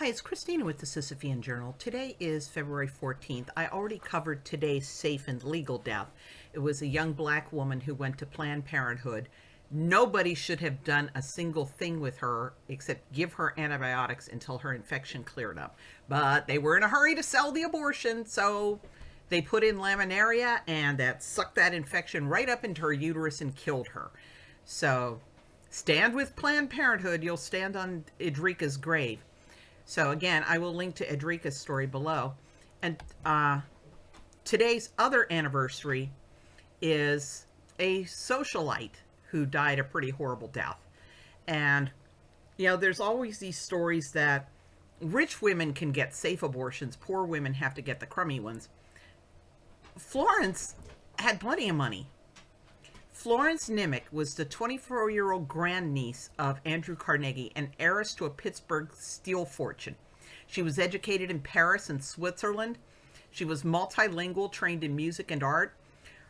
it's Christina with the Sisyphean Journal. Today is February 14th. I already covered today's safe and legal death. It was a young black woman who went to Planned Parenthood. Nobody should have done a single thing with her except give her antibiotics until her infection cleared up. But they were in a hurry to sell the abortion, so they put in laminaria and that sucked that infection right up into her uterus and killed her. So stand with Planned Parenthood. You'll stand on Edrika's grave. So again, I will link to Edrika's story below. And today's other anniversary is a socialite who died a pretty horrible death. And, you know, there's always these stories that rich women can get safe abortions, poor women have to get the crummy ones. Florence had plenty of money. Florence Nimick was the 24-year-old grandniece of Andrew Carnegie, an heiress to a Pittsburgh steel fortune. She was educated in Paris and Switzerland. She was multilingual, trained in music and art.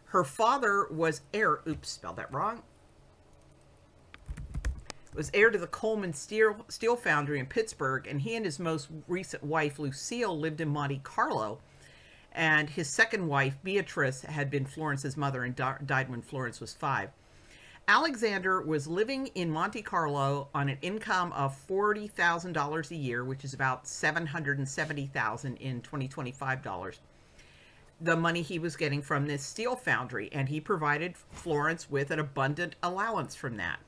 Her father was heir to the Coleman Steel Foundry in Pittsburgh, and he and his most recent wife, Lucille, lived in Monte Carlo. And his second wife, Beatrice, had been Florence's mother and died when Florence was 5. Alexander was living in Monte Carlo on an income of $40,000 a year, which is about $770,000 in 2025 dollars. The money he was getting from this steel foundry, and he provided Florence with an abundant allowance from that.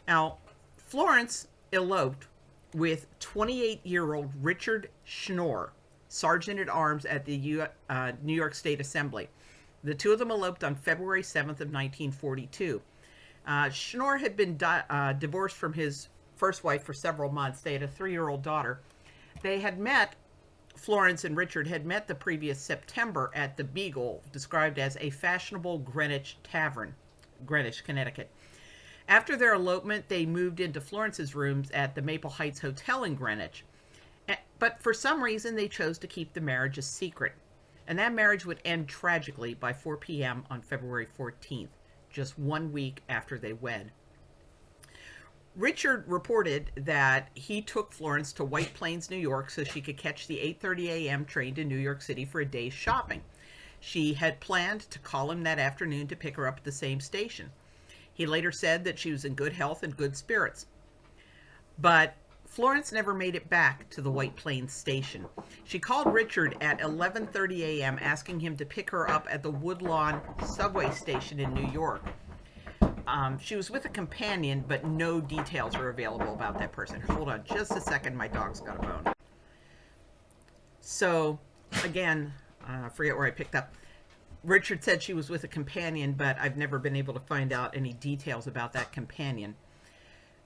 Now, Florence eloped with 28-year-old Richard Schnoor, Sergeant at Arms at the New York State Assembly. The two of them eloped on February 7th of 1942. Schnoor had been divorced from his first wife for several months. They had a 3-year-old daughter. They had met, Florence and Richard had met the previous September at the Beagle, described as a fashionable Greenwich tavern, Greenwich, Connecticut. After their elopement, they moved into Florence's rooms at the Maple Heights Hotel in Greenwich. But for some reason, they chose to keep the marriage a secret. And that marriage would end tragically by 4 p.m. on February 14th, just 1 week after they wed. Richard reported that he took Florence to White Plains, New York, so she could catch the 8:30 a.m. train to New York City for a day's shopping. She had planned to call him that afternoon to pick her up at the same station. He later said that she was in good health and good spirits. But Florence never made it back to the White Plains station. She called Richard at 11:30 a.m. asking him to pick her up at the Woodlawn subway station in New York. She was with a companion, but no details are available about that person. Hold on just a second, my dog's got a bone. So, again, I forget where I picked up. Richard said she was with a companion, but I've never been able to find out any details about that companion.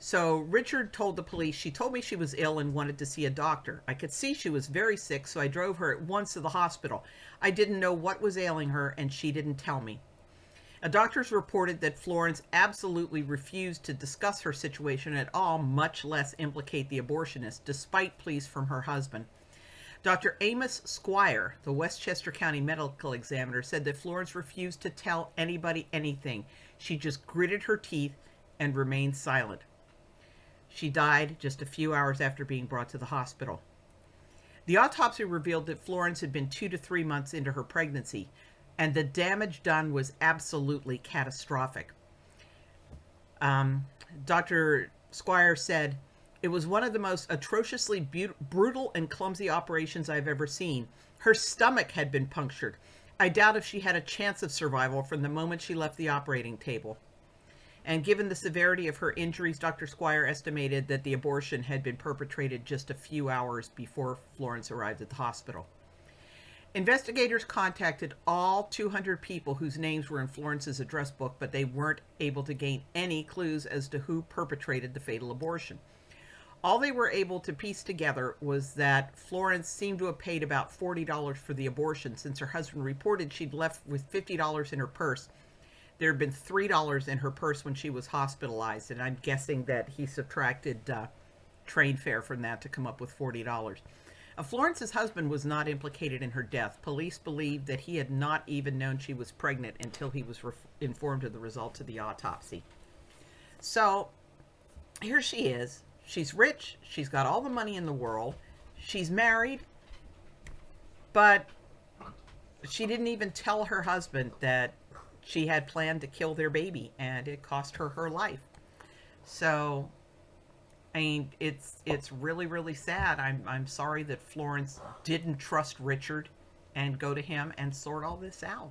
So Richard told the police, "She told me she was ill and wanted to see a doctor. I could see she was very sick, so I drove her at once to the hospital. I didn't know what was ailing her, and she didn't tell me." Doctors reported that Florence absolutely refused to discuss her situation at all, much less implicate the abortionist, despite pleas from her husband. Dr. Amos Squire, the Westchester County medical examiner, said that Florence refused to tell anybody anything. She just gritted her teeth and remained silent. She died just a few hours after being brought to the hospital. The autopsy revealed that Florence had been 2 to 3 months into her pregnancy, and the damage done was absolutely catastrophic. Dr. Squire said, "It was one of the most atrociously brutal and clumsy operations I've ever seen. Her stomach had been punctured. I doubt if she had a chance of survival from the moment she left the operating table." And given the severity of her injuries, Dr. Squire estimated that the abortion had been perpetrated just a few hours before Florence arrived at the hospital. Investigators contacted all 200 people whose names were in Florence's address book, but they weren't able to gain any clues as to who perpetrated the fatal abortion. All they were able to piece together was that Florence seemed to have paid about $40 for the abortion, since her husband reported she'd left with $50 in her purse. There had been $3 in her purse when she was hospitalized, and I'm guessing that he subtracted train fare from that to come up with $40. Florence's husband was not implicated in her death. Police believed that he had not even known she was pregnant until he was informed of the results of the autopsy. So here she is. She's rich. She's got all the money in the world. She's married, but she didn't even tell her husband that she had planned to kill their baby, and it cost her her life. So, I mean, it's really really sad. I'm sorry that Florence didn't trust Richard and go to him and sort all this out.